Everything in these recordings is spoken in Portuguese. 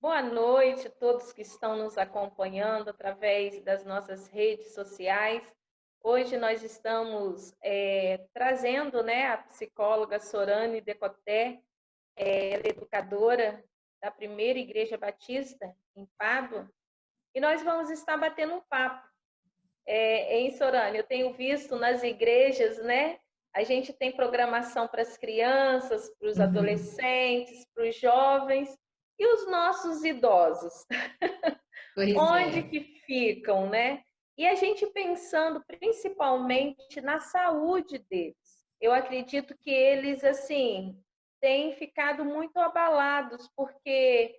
Boa noite a todos que estão nos acompanhando através das nossas redes sociais. Hoje nós estamos trazendo, né, a psicóloga Sorane Decoté, ela é educadora da Primeira Igreja Batista em Pádua, e nós vamos estar batendo um papo. Em Sorane, eu tenho visto nas igrejas, né, a gente tem programação para as crianças, para os Uhum. adolescentes, para os jovens e os nossos idosos. Pois Onde é. que ficam, né? E a gente pensando principalmente na saúde deles. Eu acredito que eles, assim, têm ficado muito abalados, porque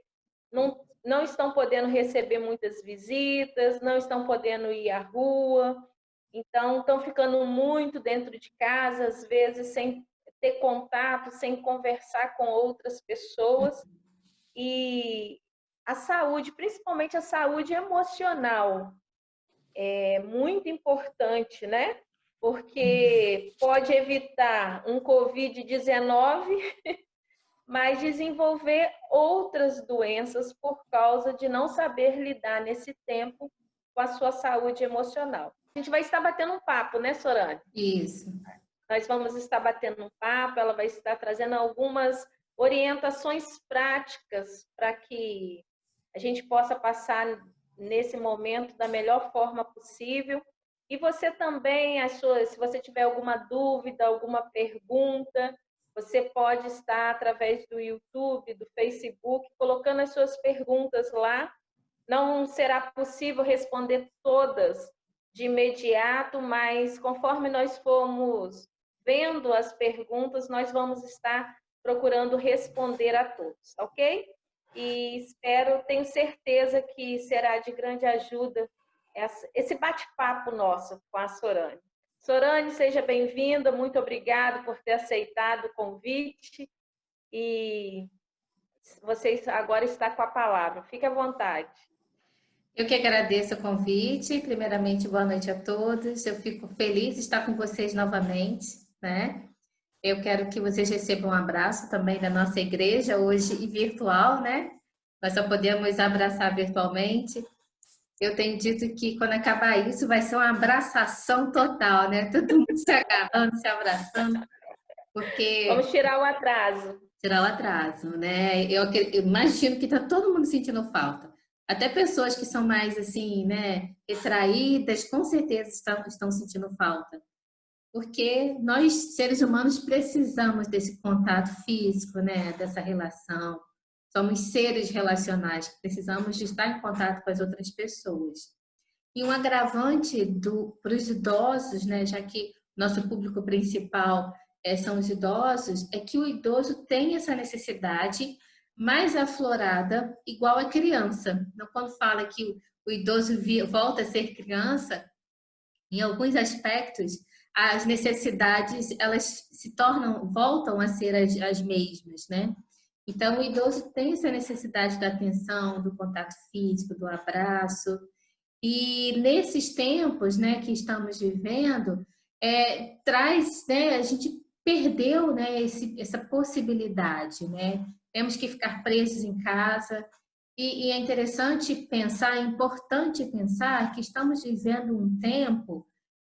não estão podendo receber muitas visitas, não estão podendo ir à rua, então estão ficando muito dentro de casa, às vezes sem ter contato, sem conversar com outras pessoas. E a saúde, principalmente a saúde emocional, é muito importante, né? Porque pode evitar um Covid-19, mas desenvolver outras doenças por causa de não saber lidar nesse tempo com a sua saúde emocional. A gente vai estar batendo um papo, né, Sorane? Isso. Nós vamos estar batendo um papo, ela vai estar trazendo algumas orientações práticas para que a gente possa passar nesse momento da melhor forma possível. E você também, se você tiver alguma dúvida, alguma pergunta, você pode estar através do YouTube, do Facebook, colocando as suas perguntas lá. Não será possível responder todas de imediato, mas conforme nós formos vendo as perguntas, nós vamos estar procurando responder a todos, ok? E espero, tenho certeza que será de grande ajuda esse bate-papo nosso com a Sorane. Sorane, seja bem-vinda, muito obrigada por ter aceitado o convite e você agora está com a palavra. Fique à vontade. Eu que agradeço o convite. Primeiramente, boa noite a todos. Eu fico feliz de estar com vocês novamente, né? Eu quero que vocês recebam um abraço também da nossa igreja, hoje e virtual, né? Nós só podemos abraçar virtualmente. Eu tenho dito que quando acabar isso, vai ser uma abraçação total, né? Todo mundo se agarrando, se abraçando, porque Vamos tirar o atraso. tirar o atraso, né? Eu imagino que tá todo mundo sentindo falta. Até pessoas que são mais assim, né, retraídas, com certeza estão sentindo falta. Porque nós, seres humanos, precisamos desse contato físico, né, dessa relação. Somos seres relacionais, precisamos de estar em contato com as outras pessoas. E um agravante para os idosos, né, já que nosso público principal são os idosos, é que o idoso tem essa necessidade mais aflorada, igual a criança. Então, quando fala que o idoso volta a ser criança, em alguns aspectos, as necessidades elas voltam a ser as mesmas, né? Então, o idoso tem essa necessidade da atenção, do contato físico, do abraço, e nesses tempos, né, que estamos vivendo, traz, né, a gente perdeu, né, essa possibilidade, né? Temos que ficar presos em casa. E é interessante pensar, é importante pensar que estamos vivendo um tempo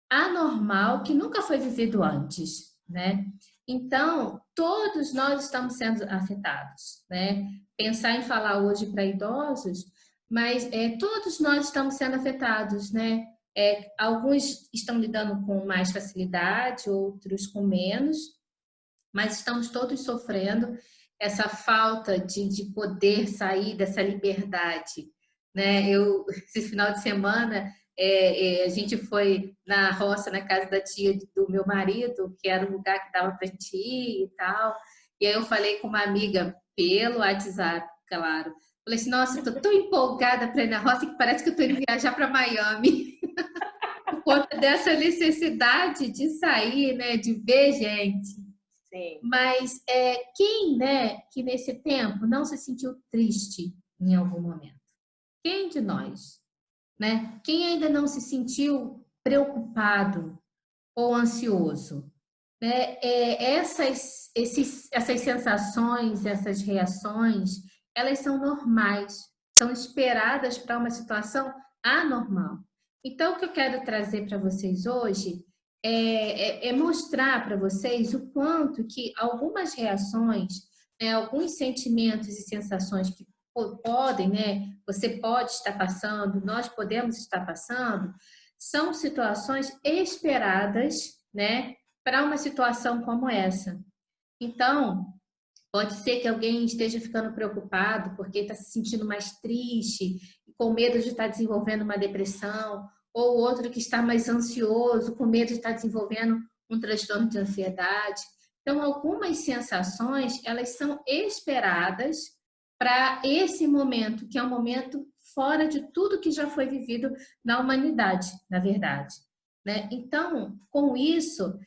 anormal que nunca foi vivido antes, né? Então, todos nós estamos sendo afetados, né? Pensar em falar hoje para idosos, mas todos nós estamos sendo afetados, né? Alguns estão lidando com mais facilidade, outros com menos, mas estamos todos sofrendo essa falta de poder sair dessa liberdade, né? Esse final de semana, a gente foi na roça, na casa da tia do meu marido, que era um lugar que dava para a gente ir e tal. E aí eu falei com uma amiga pelo WhatsApp, claro. Falei assim, nossa, eu tô tão empolgada para ir na roça que parece que eu tô indo viajar para Miami. Por conta dessa necessidade de sair, né, de ver gente. Sim. Mas quem, né, que nesse tempo não se sentiu triste em algum momento? Quem de nós, né? Quem ainda não se sentiu preocupado ou ansioso? Né? Essas sensações, essas reações, elas são normais, são esperadas para uma situação anormal. Então, o que eu quero trazer para vocês hoje é mostrar para vocês o quanto que algumas reações, né, alguns sentimentos e sensações que podem, né, você pode estar passando, nós podemos estar passando, são situações esperadas, né, para uma situação como essa. Então, pode ser que alguém esteja ficando preocupado porque está se sentindo mais triste, com medo de estar desenvolvendo uma depressão, ou outro que está mais ansioso, com medo de estar desenvolvendo um transtorno de ansiedade. Então, algumas sensações, elas são esperadas para esse momento, que é um momento fora de tudo que já foi vivido na humanidade, na verdade. Né? Então, com isso,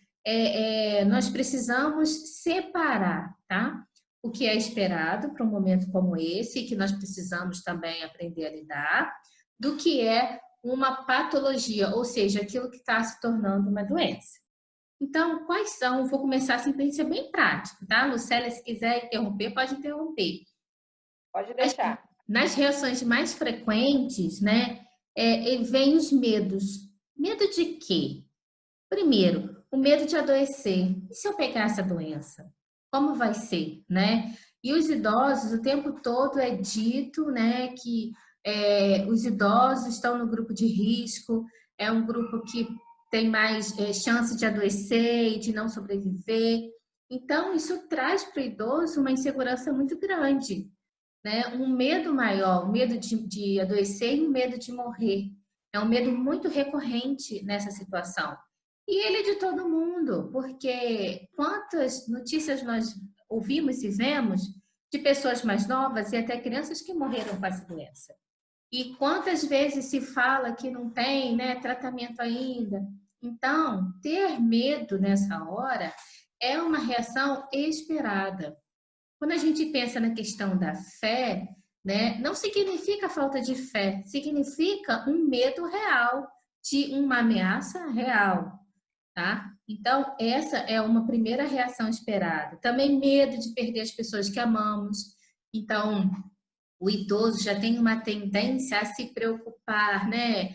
nós precisamos separar, tá? O que é esperado para um momento como esse, que nós precisamos também aprender a lidar, do que é uma patologia, ou seja, aquilo que está se tornando uma doença. Então, quais são? Vou começar assim para ser bem prático, tá? Lucélia, se quiser interromper, pode interromper. Pode deixar. Nas reações mais frequentes, né, vem os medos. Medo de quê? Primeiro, o medo de adoecer. E se eu pegar essa doença? Como vai ser, né? E os idosos, o tempo todo é dito, né, que os idosos estão no grupo de risco, é um grupo que tem mais chance de adoecer e de não sobreviver. Então, isso traz para o idoso uma insegurança muito grande, né? Um medo maior, o medo de adoecer e o medo de morrer. É um medo muito recorrente nessa situação. E ele é de todo mundo, porque quantas notícias nós ouvimos e vemos de pessoas mais novas e até crianças que morreram com essa doença. E quantas vezes se fala que não tem, né, tratamento ainda. Então, ter medo nessa hora é uma reação esperada. Quando a gente pensa na questão da fé, né, não significa falta de fé, significa um medo real de uma ameaça real, tá? Então, essa é uma primeira reação esperada. Também medo de perder as pessoas que amamos. Então, o idoso já tem uma tendência a se preocupar, né?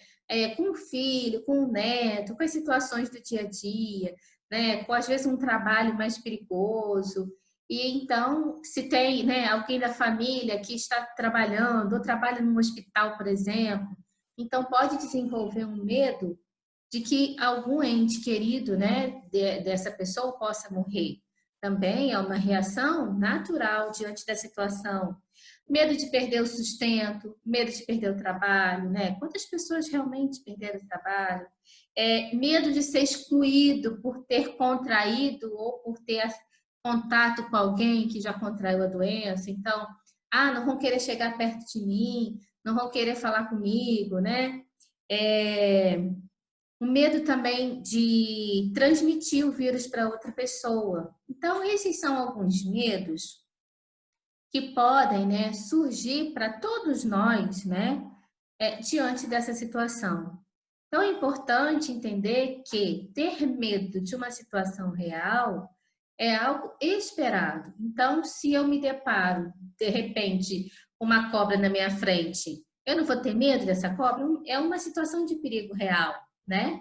Com o filho, com o neto, com as situações do dia a dia, né? Com às vezes um trabalho mais perigoso. E então, se tem, né, alguém da família que está trabalhando ou trabalha num hospital, por exemplo, então pode desenvolver um medo de que algum ente querido, né, dessa pessoa possa morrer. Também é uma reação natural diante da situação. Medo de perder o sustento, medo de perder o trabalho, né? Quantas pessoas realmente perderam o trabalho? Medo de ser excluído por ter contraído ou por ter contato com alguém que já contraiu a doença. Então, não vão querer chegar perto de mim, não vão querer falar comigo, né? O medo também de transmitir o vírus para outra pessoa. Então, esses são alguns medos que podem, né, surgir para todos nós, né, diante dessa situação. Então, é importante entender que ter medo de uma situação real é algo esperado. Então, se eu me deparo, de repente, com uma cobra na minha frente, eu não vou ter medo dessa cobra? É uma situação de perigo real, né?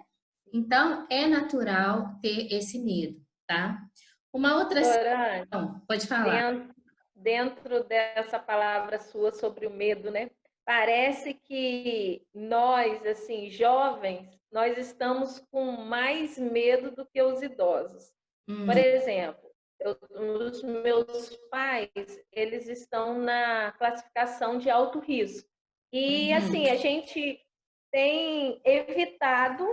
Então, é natural ter esse medo, tá? Uma outra Doutora, situação, pode falar. dentro dessa palavra sua sobre o medo, né? Parece que nós, assim, jovens, nós estamos com mais medo do que os idosos. Por exemplo, os meus pais, eles estão na classificação de alto risco. E, assim, a gente tem evitado,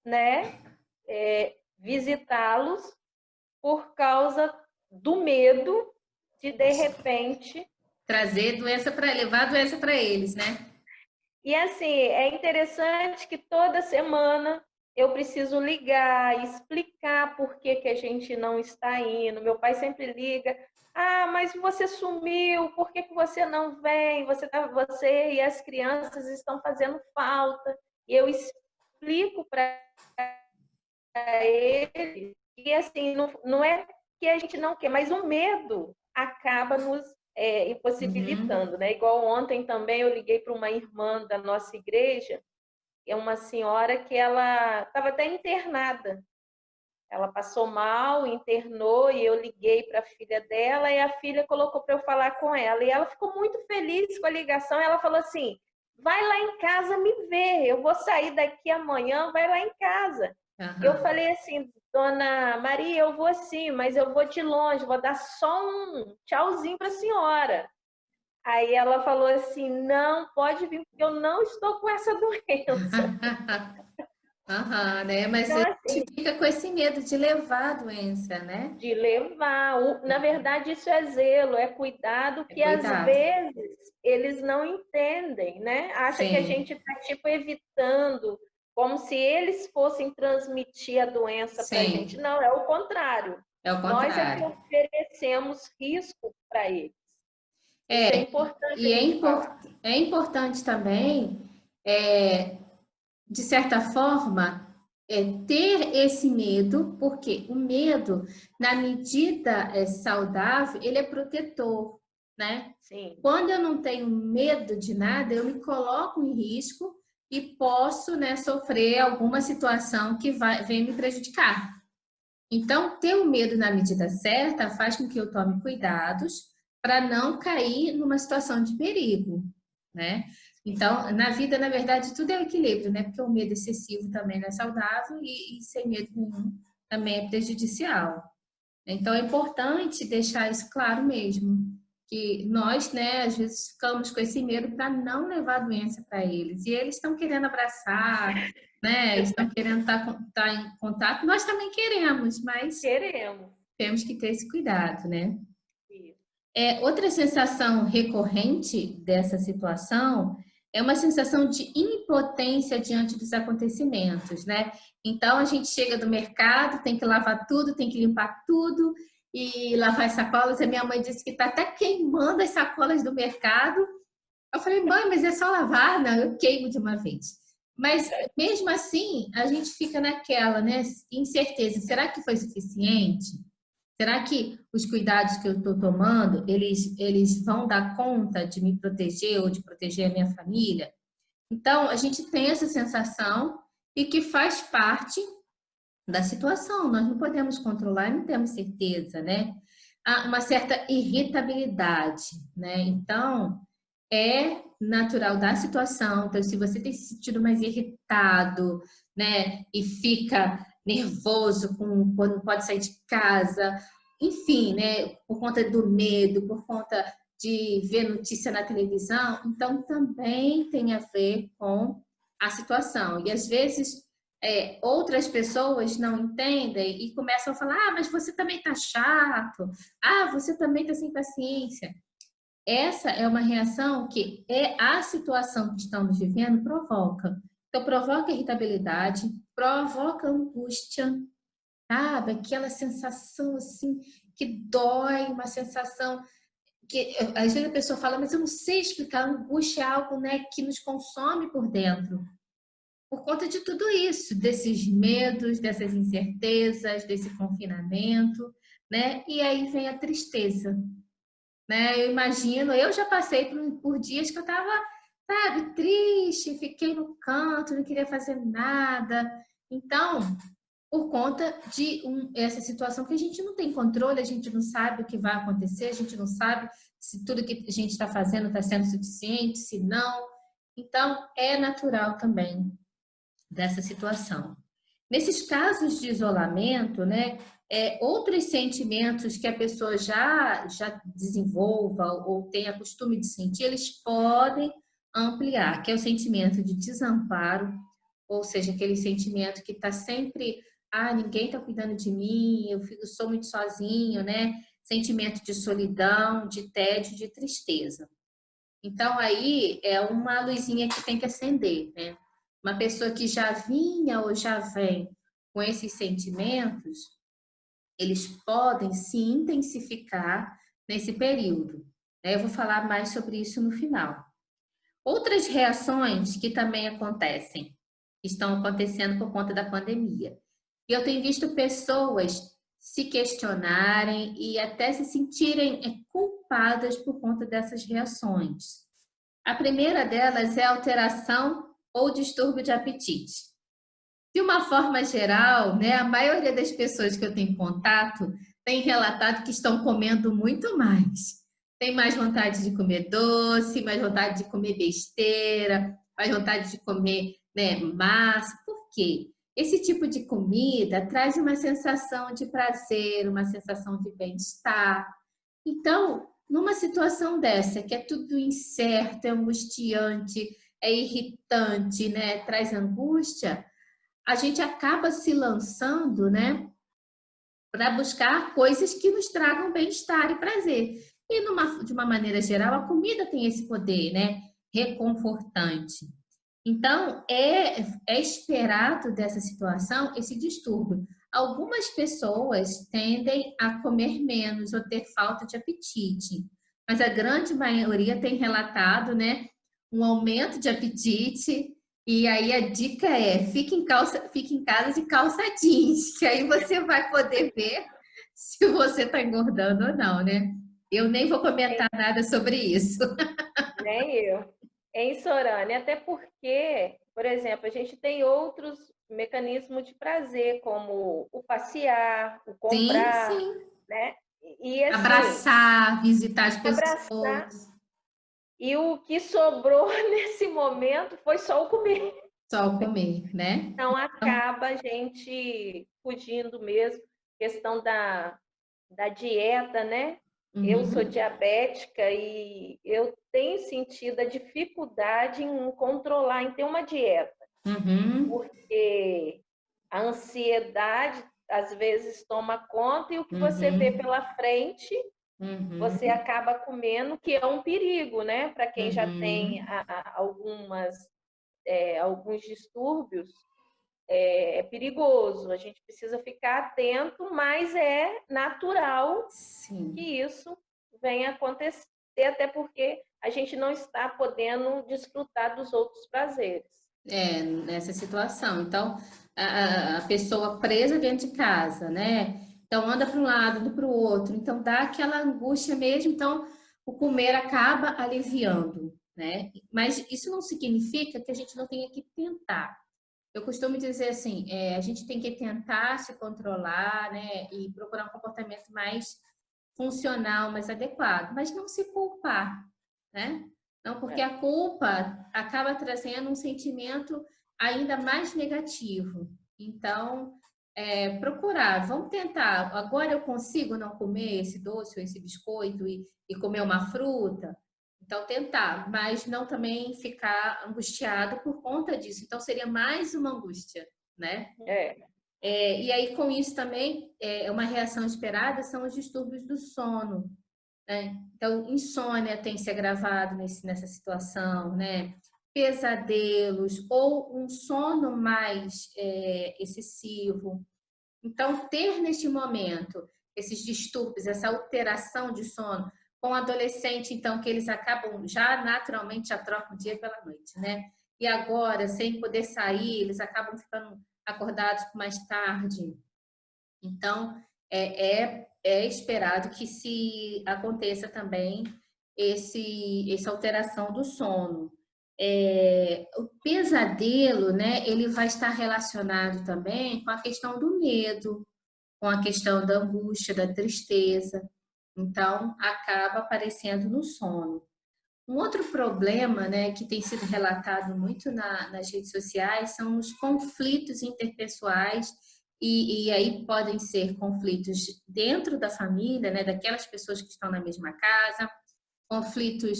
né, visitá-los por causa do medo de repente. Trazer doença para levar a doença para eles, né? E assim, é interessante que toda semana eu preciso ligar, explicar por que que a gente não está indo. Meu pai sempre liga: "Ah, mas você sumiu, por que que você não vem? Você e as crianças estão fazendo falta". E eu explico para ele e assim, não é que a gente não quer, mas o medo acaba nos impossibilitando, né? Igual ontem também eu liguei para uma irmã da nossa igreja, é uma senhora que ela estava até internada. Ela passou mal, internou e eu liguei para a filha dela e a filha colocou para eu falar com ela. E ela ficou muito feliz com a ligação. Ela falou assim: vai lá em casa me ver, eu vou sair daqui amanhã, vai lá em casa. Eu falei assim: dona Maria, eu vou sim, mas eu vou de longe, vou dar só um tchauzinho para a senhora. Aí ela falou assim: não, pode vir, porque eu não estou com essa doença. Né? Mas Então, a assim, gente fica com esse medo de levar a doença, né? de levar. Na verdade, isso é zelo, é cuidado É que às cuidado. vezes eles não entendem, né? Acha que a Sim, gente está tipo evitando, como se eles fossem transmitir a doença para a gente. sim, Não, é o contrário. é o Nós é que contrário. oferecemos risco para eles. Isso é É, importante a e gente falar. é importante também, é, de certa forma, ter esse medo, porque o medo, na medida saudável, ele é protetor, né? Sim, Quando eu não tenho medo de nada, eu me coloco em risco e posso, né, sofrer alguma situação que vem me prejudicar. Então, ter o medo na medida certa faz com que eu tome cuidados para não cair numa situação de perigo, né? Então, na vida, na verdade, tudo é o equilíbrio, né? Porque o medo excessivo também não é saudável e sem medo nenhum também é prejudicial. Então, é importante deixar isso claro mesmo, que nós, né, às vezes ficamos com esse medo para não levar a doença para eles. E eles estão querendo abraçar, né? Estão querendo estar em contato. Nós também queremos, mas queremos. temos que ter esse cuidado, né? Isso. Outra sensação recorrente dessa situação é uma sensação de impotência diante dos acontecimentos, né? Então a gente chega do mercado, tem que lavar tudo, tem que limpar tudo e lavar as sacolas. A minha mãe disse que está até queimando as sacolas do mercado. Eu falei, mãe, mas é só lavar? Não, eu queimo de uma vez. Mas mesmo assim, a gente fica naquela, né? Incerteza. Será que foi suficiente? Será que os cuidados que eu estou tomando, eles vão dar conta de me proteger ou de proteger a minha família? Então, a gente tem essa sensação e que faz parte da situação. Nós não podemos controlar, não temos certeza, né? Há uma certa irritabilidade, né? Então, é natural da situação. Então, se você tem se sentido mais irritado, né, e fica nervoso quando não pode sair de casa, enfim, né, por conta do medo, por conta de ver notícia na televisão, então também tem a ver com a situação. E às vezes outras pessoas não entendem e começam a falar: ah, mas você também está chato, ah, você também está sem paciência. Essa é uma reação que a situação que estamos vivendo provoca. Então, provoca irritabilidade, provoca angústia, sabe? Aquela sensação assim que dói, uma sensação que às vezes a pessoa fala, mas eu não sei explicar. A angústia é algo, né, que nos consome por dentro. Por conta de tudo isso, desses medos, dessas incertezas, desse confinamento, né? E aí vem a tristeza, né? Eu imagino, eu já passei por dias que eu estava, sabe, triste, fiquei no canto, não queria fazer nada. Então, por conta de essa situação que a gente não tem controle, a gente não sabe o que vai acontecer, a gente não sabe se tudo que a gente está fazendo está sendo suficiente, se não. Então, é natural também dessa situação. Nesses casos de isolamento, né, outros sentimentos que a pessoa já desenvolva ou tenha costume de sentir, eles podem ampliar, que é o sentimento de desamparo, ou seja, aquele sentimento que está sempre, ah, ninguém está cuidando de mim, sou muito sozinho, né? Sentimento de solidão, de tédio, de tristeza. Então, aí é uma luzinha que tem que acender, né? Uma pessoa que já vinha ou já vem com esses sentimentos, eles podem se intensificar nesse período, né? Eu vou falar mais sobre isso no final. Outras reações que também estão acontecendo por conta da pandemia. E eu tenho visto pessoas se questionarem e até se sentirem culpadas por conta dessas reações. A primeira delas é a alteração ou distúrbio de apetite. De uma forma geral, né, a maioria das pessoas que eu tenho contato tem relatado que estão comendo muito mais. Tem mais vontade de comer doce, mais vontade de comer besteira, mais vontade de comer, né, massa. Por quê? Esse tipo de comida traz uma sensação de prazer, uma sensação de bem-estar. Então, numa situação dessa, que é tudo incerto, é angustiante, é irritante, né, traz angústia, a gente acaba se lançando, né, para buscar coisas que nos tragam bem-estar e prazer. E de uma maneira geral, a comida tem esse poder, né, reconfortante. Então, é esperado dessa situação esse distúrbio. Algumas pessoas tendem a comer menos ou ter falta de apetite, mas a grande maioria tem relatado, né, um aumento de apetite. E aí a dica é, fique em casa de calça jeans, que aí você vai poder ver se você está engordando ou não, né? Eu nem vou comentar nada sobre isso. Nem eu. Em Sorânia, até porque, por exemplo, a gente tem outros mecanismos de prazer, como o passear, o Sim, comprar, sim. né? E assim, Abraçar, visitar as abraçar. pessoas. E o que sobrou nesse momento foi só o comer. Só comer, né? Então Então, acaba a gente fugindo mesmo, questão da dieta, né? Eu sou uhum, diabética e eu tenho sentido a dificuldade em controlar, em ter uma dieta, uhum, porque a ansiedade às vezes toma conta e o que você vê uhum, pela frente, você uhum, acaba comendo, que é um perigo, né? Para quem já tem uhum. alguns distúrbios, é perigoso. A gente precisa ficar atento, mas é natural que Sim. isso venha acontecer, até porque a gente não está podendo desfrutar dos outros prazeres. É, nessa situação. Então, a pessoa presa dentro de casa, né? Então, anda para um lado, anda para o outro. Então, dá aquela angústia mesmo. Então, o comer acaba aliviando, né? Mas isso não significa que a gente não tenha que tentar. Eu costumo dizer assim, a gente tem que tentar se controlar, né? E procurar um comportamento mais funcional, mais adequado, mas não se culpar, né? Não, porque É, a culpa acaba trazendo um sentimento ainda mais negativo. Então, procurar, vamos tentar. Agora eu consigo não comer esse doce ou esse biscoito e comer uma fruta? Então, tentar, mas não também ficar angustiado por conta disso. Então, seria mais uma angústia, né? é, E aí, com isso também, uma reação esperada são os distúrbios do sono, né? Então, insônia tem se agravado nessa situação, né? Pesadelos ou um sono mais excessivo. Então, ter neste momento esses distúrbios, essa alteração de sono, com o adolescente, então, que eles acabam já naturalmente já trocam o dia pela noite, né? E agora, sem poder sair, eles acabam ficando acordados mais tarde. Então, é esperado que se aconteça também essa alteração do sono. O pesadelo, né, ele vai estar relacionado também com a questão do medo, com a questão da angústia, da tristeza. Então, acaba aparecendo no sono. Um outro problema, né, que tem sido relatado muito nas redes sociais são os conflitos interpessoais e aí podem ser conflitos dentro da família, né, daquelas pessoas que estão na mesma casa, conflitos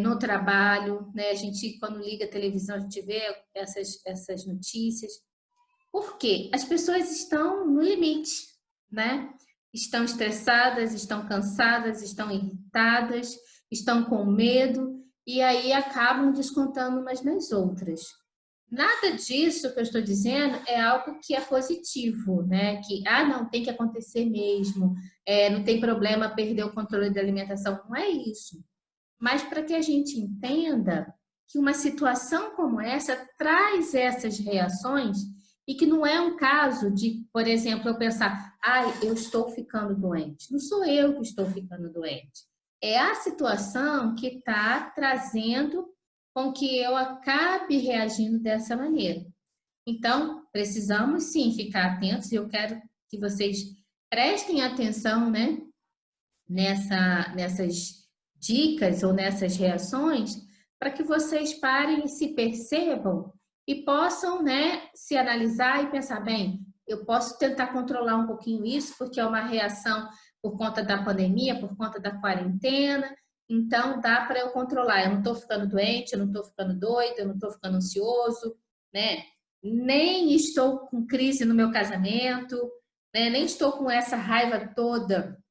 no trabalho, né, a gente quando liga a televisão a gente vê essas notícias. Por quê? As pessoas estão no limite, né? Estão estressadas, estão cansadas, estão irritadas, estão com medo e aí acabam descontando umas nas outras. Nada disso que eu estou dizendo é algo que é positivo, né? Que, não, tem que acontecer mesmo, não tem problema perder o controle da alimentação. Não é isso. Mas para que a gente entenda que uma situação como essa traz essas reações E que não é um caso de, por exemplo, eu pensar, ai, eu estou ficando doente. Não sou eu que estou ficando doente. É a situação que está trazendo com que eu acabe reagindo dessa maneira. Então, precisamos sim ficar atentos e eu quero que vocês prestem atenção, né, nessas dicas ou nessas reações, para que vocês parem e se percebam e possam, né, se analisar e pensar, bem, eu posso tentar controlar um pouquinho isso, porque é uma reação por conta da pandemia, por conta da quarentena, então dá para eu controlar. Eu não estou ficando doente, eu não estou ficando doida, eu não estou ficando ansioso, né? Nem estou com crise no meu casamento, né? Nem estou com essa raiva toda,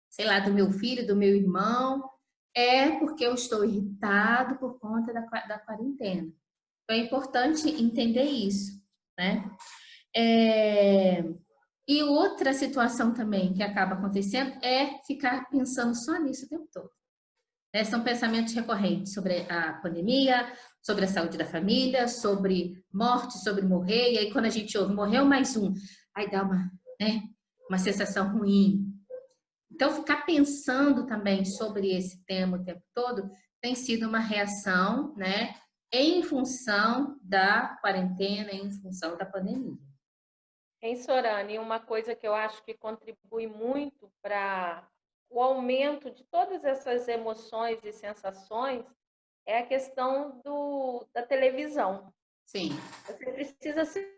sei lá, do meu filho, do meu irmão, é porque eu estou irritado por conta da quarentena. Então é importante entender isso, né? E outra situação também que acaba acontecendo é ficar pensando só nisso o tempo todo. São pensamentos recorrentes sobre a pandemia, sobre a saúde da família, sobre morte, sobre morrer. E aí quando a gente ouve, morreu mais um, aí dá uma sensação ruim. Então, ficar pensando também sobre esse tema o tempo todo tem sido uma reação, né, em função da quarentena, em função da pandemia. Em Sorane, uma coisa que eu acho que contribui muito para o aumento de todas essas emoções e sensações é a questão da televisão. Sim. Você precisa ser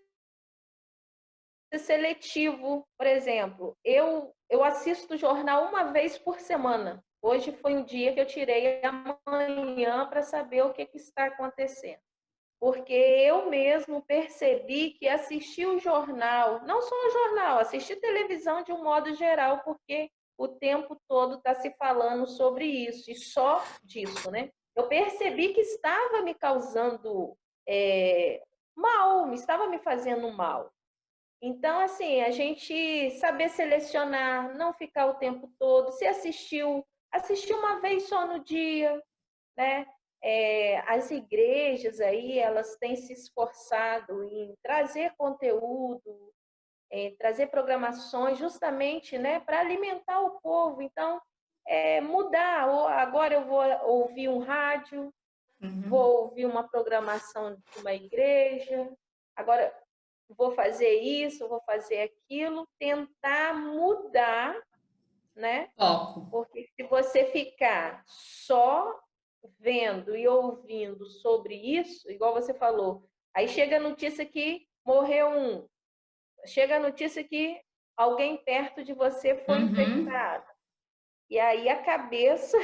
seletivo. Por exemplo, eu assisto o jornal uma vez por semana. Hoje foi um dia que eu tirei a manhã para saber o que está acontecendo. Porque eu mesmo percebi que assistir o jornal, não só o jornal, assistir televisão de um modo geral, porque o tempo todo está se falando sobre isso, e só disso, né? Eu percebi que estava me causando mal, me estava me fazendo mal. Então, assim, a gente saber selecionar, não ficar o tempo todo. Se assistiu uma vez só no dia, né? As igrejas aí, elas têm se esforçado em trazer conteúdo, trazer programações justamente, né, para alimentar o povo. Então, mudar. Agora eu vou ouvir um rádio, vou ouvir uma programação de uma igreja. Agora vou fazer isso, vou fazer aquilo, tentar mudar, né? Foco. Porque se você ficar só vendo e ouvindo sobre isso, igual você falou, aí chega a notícia que morreu um, chega a notícia que alguém perto de você foi infectado. E aí a cabeça...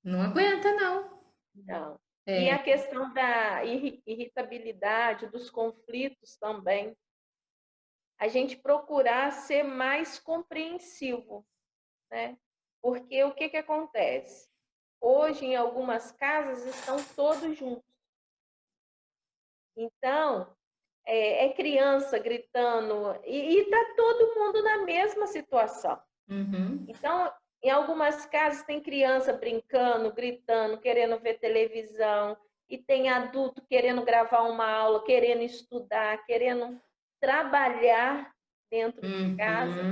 Não aguenta, não. Não. E a questão da irritabilidade, dos conflitos também. A gente procurar ser mais compreensivo, né? Porque o que acontece? Hoje, em algumas casas, estão todos juntos. Então, criança gritando e está todo mundo na mesma situação. Então, em algumas casas tem criança brincando, gritando, querendo ver televisão, e tem adulto querendo gravar uma aula, querendo estudar, querendo trabalhar dentro de casa.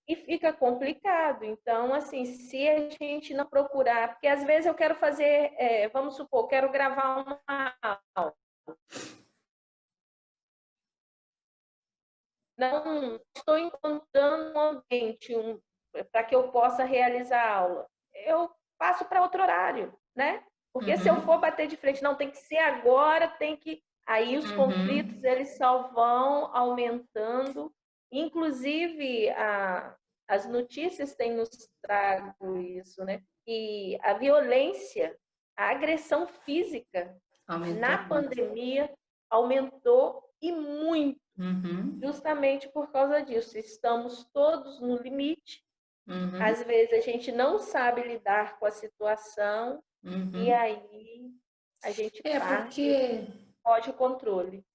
E fica complicado. Então, assim, se a gente não procurar, porque às vezes eu quero fazer, vamos supor, quero gravar uma aula. Não estou encontrando um ambiente para que eu possa realizar a aula. Eu passo para outro horário, né? Porque se eu for bater de frente, não, tem que ser agora, tem que... Aí os conflitos, eles só vão aumentando. Inclusive, as notícias têm nos trago isso, né? E a violência, a agressão física na pandemia aumentou e muito. Justamente por causa disso. Estamos todos no limite. Às vezes a gente não sabe lidar com a situação e aí a gente perde o controle.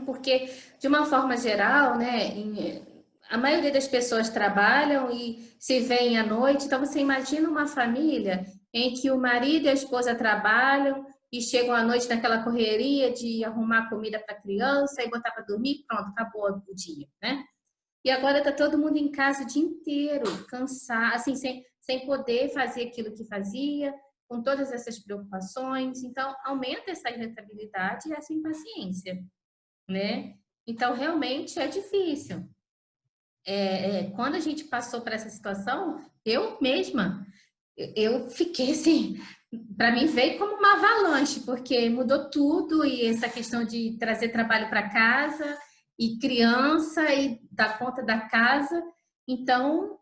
Porque, de uma forma geral, né, a maioria das pessoas trabalham e se veem à noite. Então, você imagina uma família em que o marido e a esposa trabalham e chegam à noite naquela correria de arrumar comida para a criança e botar para dormir, pronto, acabou o dia, né? E agora tá todo mundo em casa o dia inteiro, cansado, assim, sem poder fazer aquilo que fazia, com todas essas preocupações. Então, aumenta essa irritabilidade e essa impaciência, né? Então, realmente é difícil. Quando a gente passou por essa situação, eu mesma, eu fiquei assim, para mim veio como uma avalanche, porque mudou tudo e essa questão de trazer trabalho para casa e criança e dar conta da casa. Então,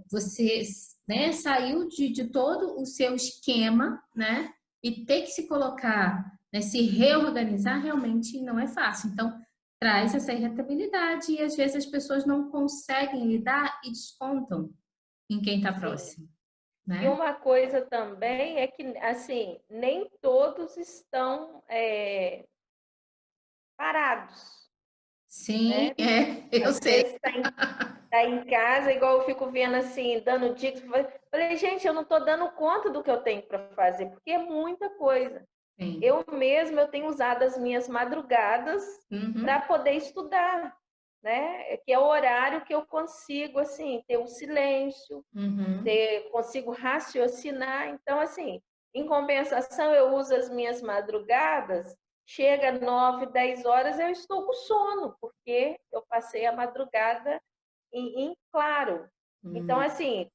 você, né, saiu de todo o seu esquema, né? E ter que se colocar, né, se reorganizar realmente não é fácil. Então, traz essa irritabilidade e às vezes as pessoas não conseguem lidar e descontam em quem está Sim. próximo, E né? uma coisa também é que, assim, nem todos estão parados, Sim, né? eu Às sei. vezes tá em casa, igual eu fico vendo assim, dando dicas. Falei, gente, eu não estou dando conta do que eu tenho para fazer, porque é muita coisa. Sim. Eu mesma eu tenho usado as minhas madrugadas para Uhum, poder estudar, né? Que é o horário que eu consigo assim ter um silêncio, uhum. consigo raciocinar. Então, assim, em compensação, eu uso as minhas madrugadas, chega 9, 10 horas, eu estou com sono, porque eu passei a madrugada em claro. Então, Uhum. assim,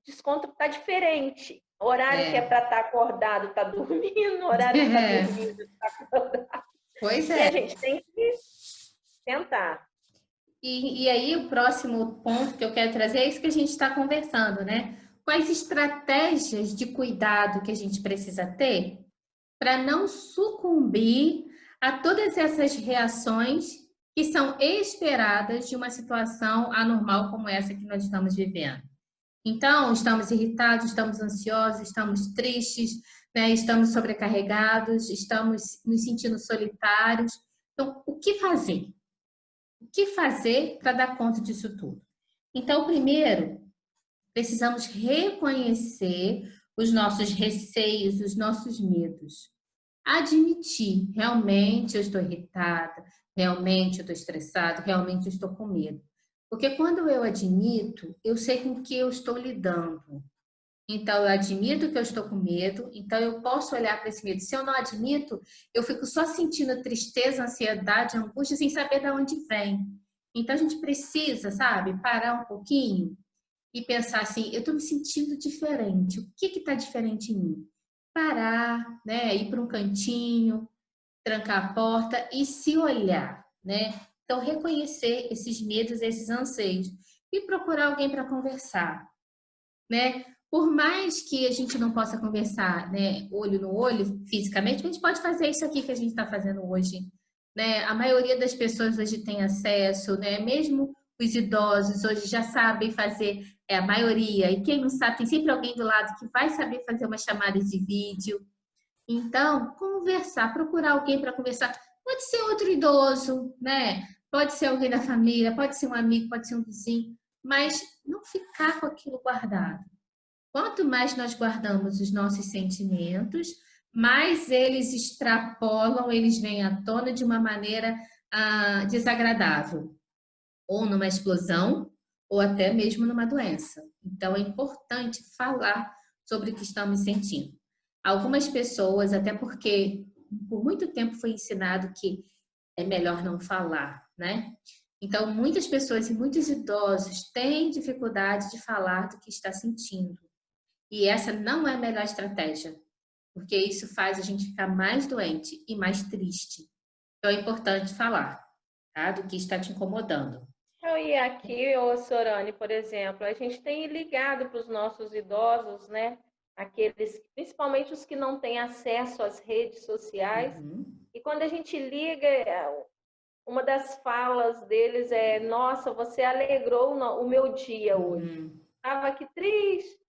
desconto tá diferente. O horário que é É. para estar acordado está dormindo, o horário que está dormindo está acordado. Pois E a é. gente tem que tentar. E aí, o próximo ponto que eu quero trazer é isso que a gente está conversando, né? Quais estratégias de cuidado que a gente precisa ter para não sucumbir a todas essas reações que são esperadas de uma situação anormal como essa que nós estamos vivendo. Então, estamos irritados, estamos ansiosos, estamos tristes, né? Estamos sobrecarregados, estamos nos sentindo solitários. Então, o que fazer? O que fazer para dar conta disso tudo? Então, primeiro, precisamos reconhecer os nossos receios, os nossos medos. Admitir, realmente eu estou irritada, realmente eu estou estressada, realmente eu estou com medo. Porque quando eu admito, eu sei com o que eu estou lidando. Então, eu admito que eu estou com medo, então eu posso olhar para esse medo. Se eu não admito, eu fico só sentindo tristeza, ansiedade, angústia, sem saber de onde vem. Então, a gente precisa, sabe, parar um pouquinho e pensar assim: eu estou me sentindo diferente. O que está diferente em mim? Parar, né, ir para um cantinho, trancar a porta e se olhar, né? Então, reconhecer esses medos, esses anseios e procurar alguém para conversar, né? Por mais que a gente não possa conversar, né, olho no olho, fisicamente, a gente pode fazer isso aqui que a gente está fazendo hoje, né? A maioria das pessoas hoje tem acesso, né? Mesmo os idosos hoje já sabem fazer, a maioria, e quem não sabe, tem sempre alguém do lado que vai saber fazer uma chamada de vídeo. Então, conversar, procurar alguém para conversar. Pode ser outro idoso, né? Pode ser alguém da família, pode ser um amigo, pode ser um vizinho, mas não ficar com aquilo guardado. Quanto mais nós guardamos os nossos sentimentos, mais eles extrapolam, eles vêm à tona de uma maneira desagradável, ou numa explosão, ou até mesmo numa doença. Então, é importante falar sobre o que estamos sentindo. Algumas pessoas, até porque por muito tempo foi ensinado que é melhor não falar, né? Então, muitas pessoas e muitos idosos têm dificuldade de falar do que está sentindo. E essa não é a melhor estratégia, porque isso faz a gente ficar mais doente e mais triste. Então é importante falar, tá? Do que está te incomodando. E aqui, ô Sorane, por exemplo, a gente tem ligado para os nossos idosos, né? Aqueles, principalmente os que não têm acesso às redes sociais. Uhum. E quando a gente liga, uma das falas deles é: Nossa, você alegrou o meu dia hoje. Uhum. Estava aqui triste.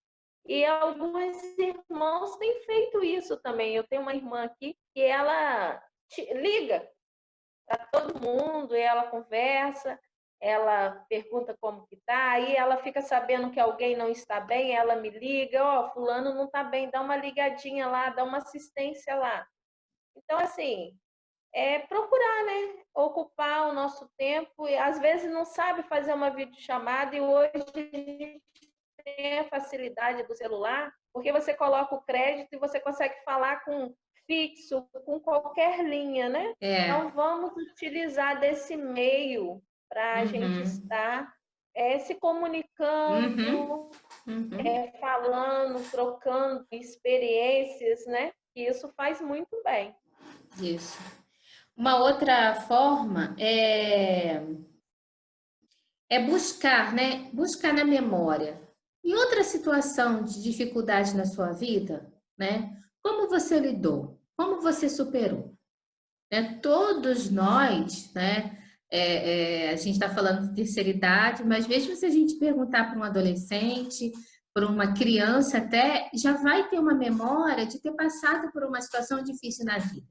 E alguns irmãos têm feito isso também. Eu tenho uma irmã aqui que ela liga para todo mundo, e ela conversa. ela pergunta como que tá, aí ela fica sabendo que alguém não está bem, ela me liga, ó, fulano não está bem, dá uma ligadinha lá, dá uma assistência lá. Então, assim, é procurar, né? Ocupar o nosso tempo, e às vezes não sabe fazer uma videochamada, e hoje a gente tem a facilidade do celular, porque você coloca o crédito e você consegue falar com fixo, com qualquer linha, né? É. Então, vamos utilizar desse meio para a gente Uhum. estar se Uhum. comunicando, Uhum. falando, trocando experiências, né? E isso faz muito bem. Isso. Uma outra forma é buscar, né? Buscar na memória. Em outra situação de dificuldade na sua vida, né? Como você lidou? Como você superou? Né? Todos nós, né? A gente está falando de terceira idade, mas mesmo se a gente perguntar para um adolescente, para uma criança até, já vai ter uma memória de ter passado por uma situação difícil na vida.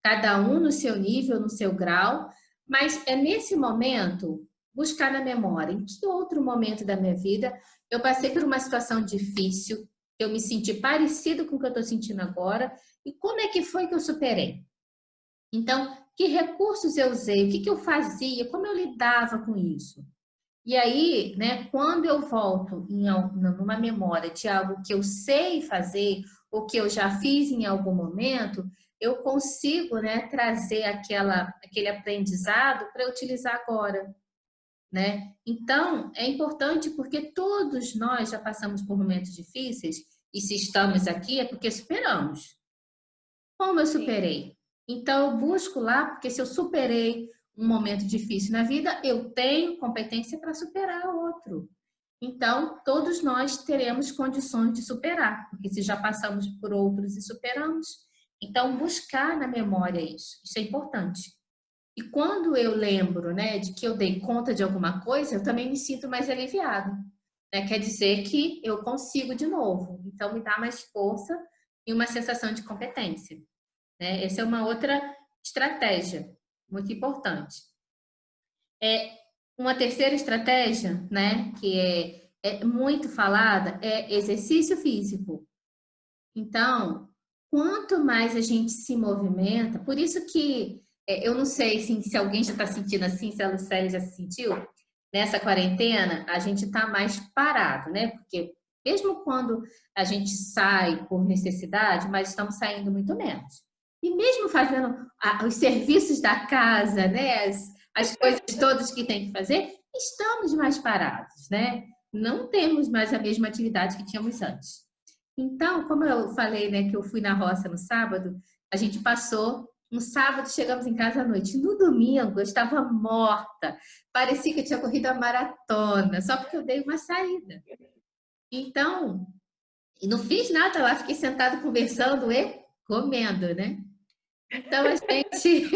Cada um no seu nível, no seu grau, mas é nesse momento buscar na memória em que outro momento da minha vida eu passei por uma situação difícil, eu me senti parecido com o que eu estou sentindo agora e como é que foi que eu superei. Então, que recursos eu usei, o que eu fazia, como eu lidava com isso. E aí, né, quando eu volto numa memória de algo que eu sei fazer, ou que eu já fiz em algum momento, eu consigo, né, trazer aquele aprendizado para utilizar agora, né? Então, é importante porque todos nós já passamos por momentos difíceis, e se estamos aqui é porque superamos. Como eu Sim, superei? Então, eu busco lá, porque se eu superei um momento difícil na vida, eu tenho competência para superar outro. Então, todos nós teremos condições de superar, porque se já passamos por outros e superamos, então buscar na memória isso é importante. E quando eu lembro, né, de que eu dei conta de alguma coisa, eu também me sinto mais aliviado, né? Quer dizer que eu consigo de novo. Então, me dá mais força e uma sensação de competência, né? Essa é uma outra estratégia muito importante. Uma terceira estratégia, né, que é muito falada, é exercício físico. Então, quanto mais a gente se movimenta, por isso que eu não sei se alguém já está sentindo assim, se a Lucélia já se sentiu, nessa quarentena, a gente está mais parado, né? Porque mesmo quando a gente sai por necessidade, mas estamos saindo muito menos. E mesmo fazendo os serviços da casa, né? As coisas todas que tem que fazer, estamos mais parados, né? Não temos mais a mesma atividade que tínhamos antes. Então, como eu falei, né, que eu fui na roça no sábado, a gente passou um sábado, chegamos em casa à noite. No domingo, eu estava morta. Parecia que eu tinha corrido a maratona, só porque eu dei uma saída. Então, e não fiz nada lá, fiquei sentado conversando e comendo, né? Então, a gente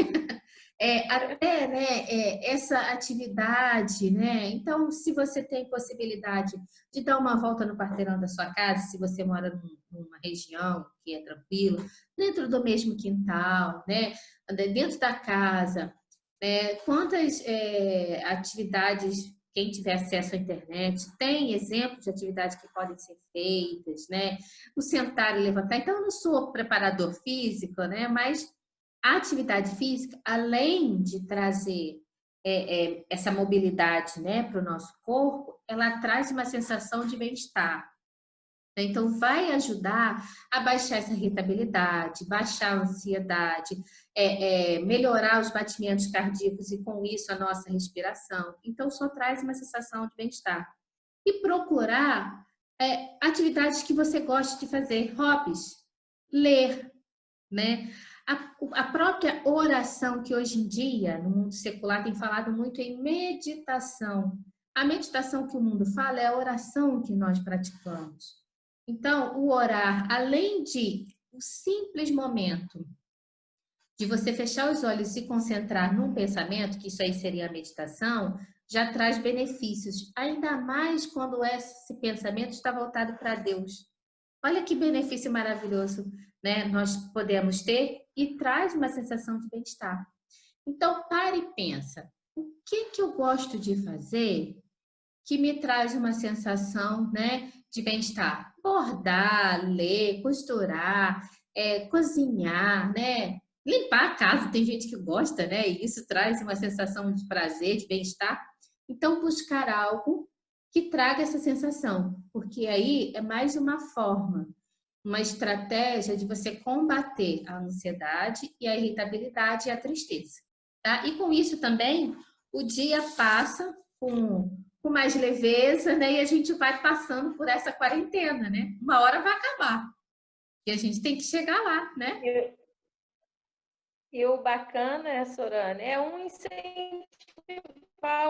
até, né, essa atividade, né? Então, se você tem possibilidade de dar uma volta no quarteirão da sua casa, se você mora numa região que é tranquilo, dentro do mesmo quintal, né? Dentro da casa, quantas atividades, quem tiver acesso à internet, tem exemplos de atividades que podem ser feitas, né? O sentar e levantar. Então, eu não sou preparador físico, né? Mas a atividade física, além de trazer essa mobilidade, né, para o nosso corpo, ela traz uma sensação de bem-estar. Então, vai ajudar a baixar essa irritabilidade, baixar a ansiedade, melhorar os batimentos cardíacos e, com isso, a nossa respiração. Então, só traz uma sensação de bem-estar. E procurar atividades que você goste de fazer, hobbies, ler, né? A própria oração, que hoje em dia, no mundo secular, tem falado muito em meditação. A meditação que o mundo fala é a oração que nós praticamos. Então, o orar, além de o simples momento de você fechar os olhos e se concentrar num pensamento, que isso aí seria a meditação, já traz benefícios, ainda mais quando esse pensamento está voltado para Deus. Olha que benefício maravilhoso, né? Nós podemos ter e traz uma sensação de bem-estar. Então, pare e pensa. o que que eu gosto de fazer que me traz uma sensação, né, de bem-estar? Bordar, ler, costurar, cozinhar, né? Limpar a casa, tem gente que gosta, né? E isso traz uma sensação de prazer, de bem-estar. Então, buscar algo que traga essa sensação, porque aí é mais uma forma, uma estratégia de você combater a ansiedade e a irritabilidade e a tristeza, tá? E com isso também, o dia passa com mais leveza, né? E a gente vai passando por essa quarentena, né? Uma hora vai acabar. E a gente tem que chegar lá, né? E, e o bacana, Sorana, é um incentivar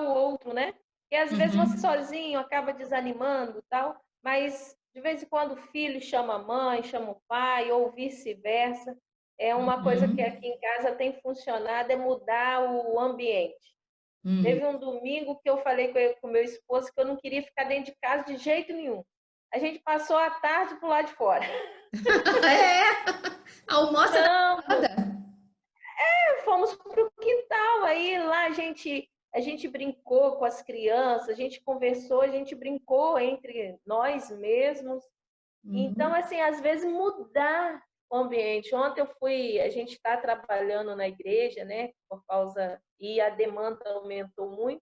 o outro, né? E às vezes você Uhum, sozinho acaba desanimando, tal, mas de vez em quando o filho chama a mãe, chama o pai, ou vice-versa. É uma coisa que uhum, aqui em casa tem funcionado, é mudar o ambiente. uhum. Teve um domingo que eu falei com o meu esposo que eu não queria ficar dentro de casa de jeito nenhum. A gente passou a tarde pro lado de fora. É, almoça na Ficamos, roda. fomos pro quintal. Aí lá a gente brincou com as crianças, a gente conversou, a gente brincou entre nós mesmos. Então, Uhum, assim, às vezes mudar o ambiente. Ontem a gente está trabalhando na igreja, né? Por causa, e a demanda aumentou muito.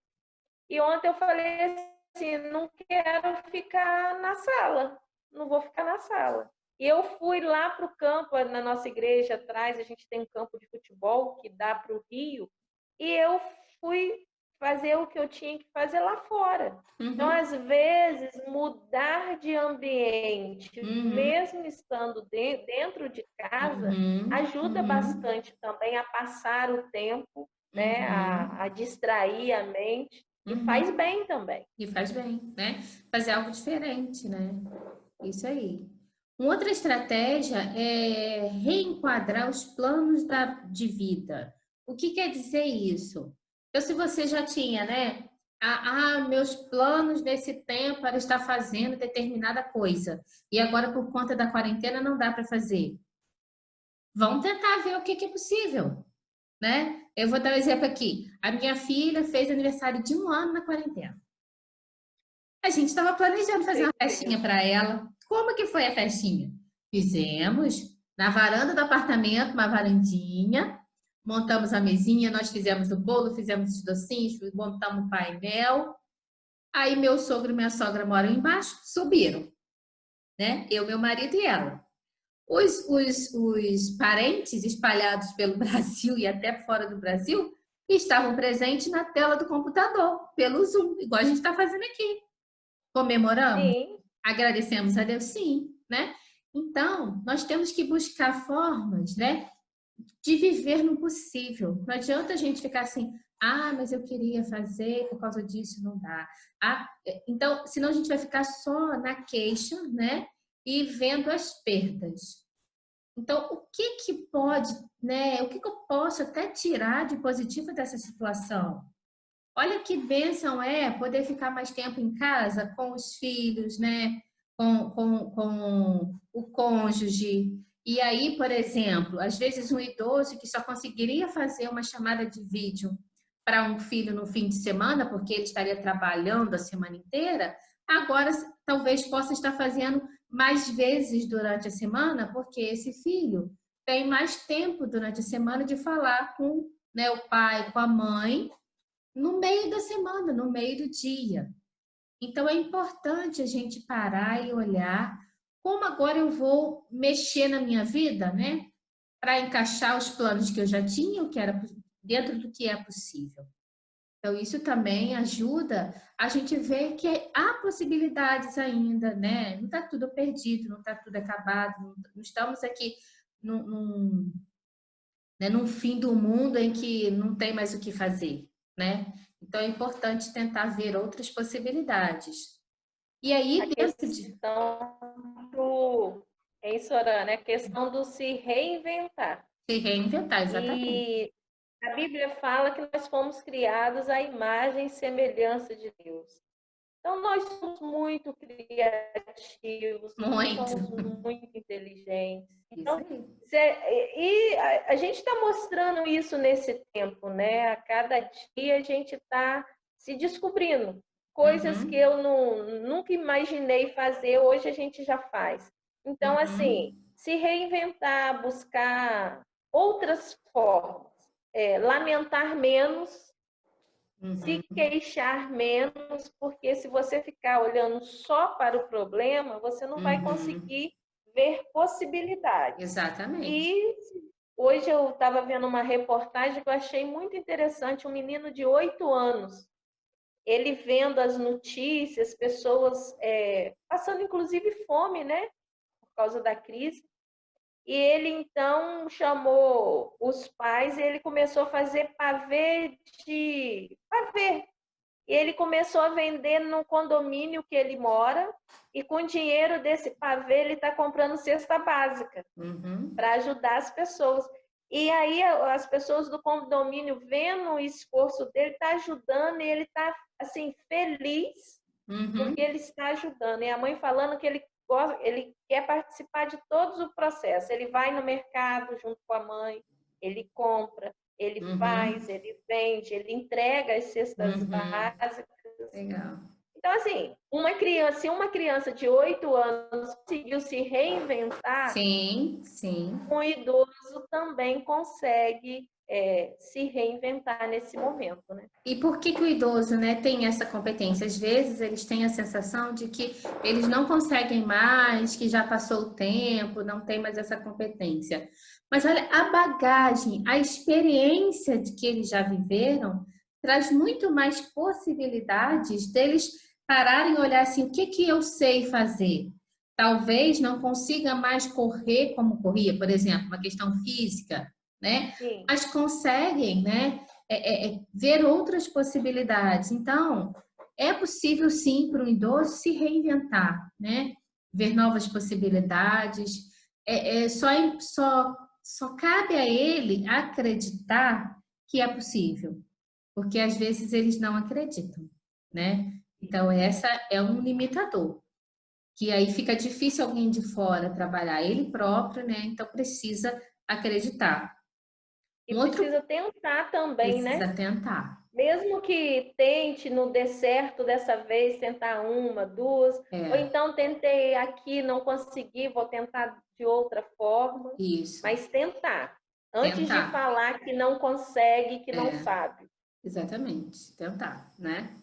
E ontem eu falei assim, não quero ficar na sala, não vou ficar na sala. E eu fui lá para o campo, na nossa igreja atrás, a gente tem um campo de futebol que dá para o rio, e eu fui fazer o que eu tinha que fazer lá fora. Então, uhum, às vezes, mudar de ambiente, uhum, mesmo estando dentro de casa, uhum, ajuda uhum, bastante também a passar o tempo, né, a uhum, distrair a mente. E faz uhum. bem também. E faz bem, né? Fazer algo diferente, né? Isso aí. Uma outra estratégia é reenquadrar os planos de vida. O que quer dizer isso? Então, se você já tinha, né? Meus planos nesse tempo era estar fazendo determinada coisa. E agora, por conta da quarentena, não dá para fazer. Vamos tentar ver o que que é possível, né? Eu vou dar um exemplo aqui. A minha filha fez aniversário de 1 ano na quarentena. A gente estava planejando fazer uma festinha Certeza. para ela. Como que foi a festinha? Fizemos na varanda do apartamento, uma varandinha, montamos a mesinha, nós fizemos o bolo, fizemos os docinhos, montamos o painel. Aí meu sogro e minha sogra moram embaixo, subiram, né? Eu, meu marido e ela. Os parentes espalhados pelo Brasil e até fora do Brasil estavam presentes na tela do computador, pelo Zoom, igual a gente está fazendo aqui. Comemoramos? Sim, Agradecemos a Deus, sim, né? Então, nós temos que buscar formas, né, de viver no possível. Não adianta a gente ficar assim, mas eu queria fazer, por causa disso não dá. Então, senão a gente vai ficar só na queixa, né, e vendo as perdas. Então, o que que pode, né, o que que eu posso até tirar de positivo dessa situação? Olha que bênção é poder ficar mais tempo em casa com os filhos, né? Com o cônjuge. E aí, por exemplo, às vezes um idoso que só conseguiria fazer uma chamada de vídeo para um filho no fim de semana, porque ele estaria trabalhando a semana inteira, agora talvez possa estar fazendo mais vezes durante a semana, porque esse filho tem mais tempo durante a semana de falar com, né, o pai, com a mãe no meio da semana, no meio do dia. Então é importante a gente parar e olhar como agora eu vou mexer na minha vida, né? Para encaixar os planos que eu já tinha, o que era dentro do que é possível. Então, isso também ajuda a gente ver que há possibilidades ainda, né? Não está tudo perdido, não está tudo acabado, não estamos aqui num, né, num fim do mundo em que não tem mais o que fazer, né? Então é importante tentar ver outras possibilidades. E a aí, dentro de questão do, é isso, Sorana, é a questão do se reinventar. se reinventar, exatamente. E a Bíblia fala que nós fomos criados à imagem e semelhança de Deus. Então, nós somos muito criativos, Muito. somos muito inteligentes. Isso Então, aí. e a gente está mostrando isso nesse tempo, né? A cada dia a gente está se descobrindo. Coisas que Uhum. eu nunca imaginei fazer, hoje a gente já faz. Então, assim, Uhum. se reinventar, buscar outras formas, lamentar menos, se Uhum. queixar menos, porque se você ficar olhando só para o problema, você não vai Uhum. conseguir ver possibilidades. Exatamente. E hoje eu estava vendo uma reportagem que eu achei muito interessante, um menino de 8 anos, ele vendo as notícias, pessoas passando inclusive fome, né, por causa da crise, e ele então chamou os pais e ele começou a fazer pavê. E ele começou a vender no condomínio que ele mora, e com o dinheiro desse pavê ele está comprando cesta básica Uhum. para ajudar as pessoas. E aí as pessoas do condomínio vendo o esforço dele, está ajudando, e ele está assim feliz porque Uhum. ele está ajudando. E a mãe falando que ele quer participar de todo o processo. Ele vai no mercado junto com a mãe, ele compra, ele Uhum. faz, ele vende, ele entrega as cestas Uhum. básicas. Legal. Então, assim, se uma criança de 8 anos conseguiu se reinventar, Sim, sim. um idoso também consegue se reinventar nesse momento, né? E por que que o idoso, né, tem essa competência? Às vezes eles têm a sensação de que eles não conseguem mais, que já passou o tempo, não tem mais essa competência. Mas olha, a bagagem, a experiência de que eles já viveram, traz muito mais possibilidades deles pararem e olhar assim, o que que eu sei fazer? Talvez não consiga mais correr como corria, por exemplo, uma questão física, né? Sim. Mas conseguem, né? Ver outras possibilidades. Então, é possível sim para um idoso se reinventar, né? Ver novas possibilidades. Só cabe a ele acreditar que é possível, porque às vezes eles não acreditam, né? Então, essa é um limitador, que aí fica difícil alguém de fora trabalhar ele próprio, né? Então, precisa acreditar. E Um outro precisa tentar também, né? precisa tentar. Mesmo que tente, não dê certo dessa vez, tentar uma, duas, ou É, então tentei aqui, não consegui, vou tentar de outra forma, isso. mas tentar. Antes de Tentar. falar que não consegue, que não É, sabe. exatamente. Tentar, né?